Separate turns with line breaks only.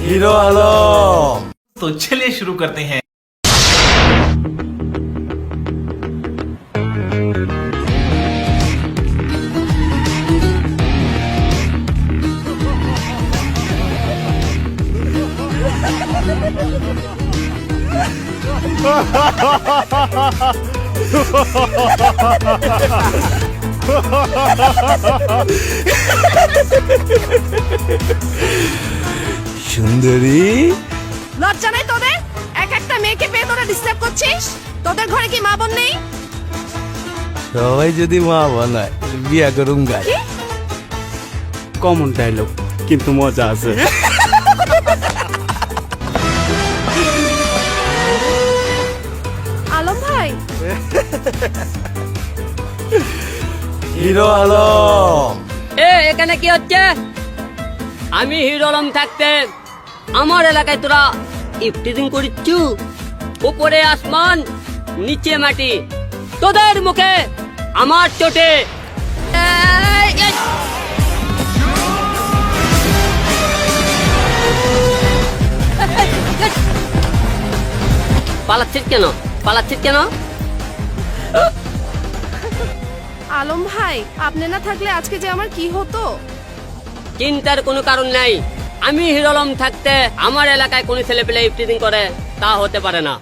Hero आलम।
तो चलिए शुरू करते हैं।
সুন্দরী,
লজ্জা নাই তোদের? এক একটা মেয়েকে পেয়ে তোরা ডিস্টার্ব করছিস? তোদের ঘরে কি মা বোন নেই?
সবাই যদি মা বানায় বিয়া করুম গাই।
কমন ডায়লগ, কিন্তু মজা আছে।
আলম ভাই,
হিরো আলম।
এখানে কি হচ্ছে? আমি হিরো আলম থাকতে আমার এলাকায় তোরা ইফটিজিং করিচ্ছু? উপরে আসমান নিচে মাটি, তোদের মুখে আমার চোটে। পালাচ্ছিস কেন? পালাচ্ছিস কেন?
আলম ভাই, আপনি না থাকলে আজকে যে আমার কি হতো?
চিন্তার কোনো কারণ নাই। আমি হিরো আলম থাকতে আমার এলাকায় কোন ছেলে পেলে ইফটিজিং করে তা হতে পারে না।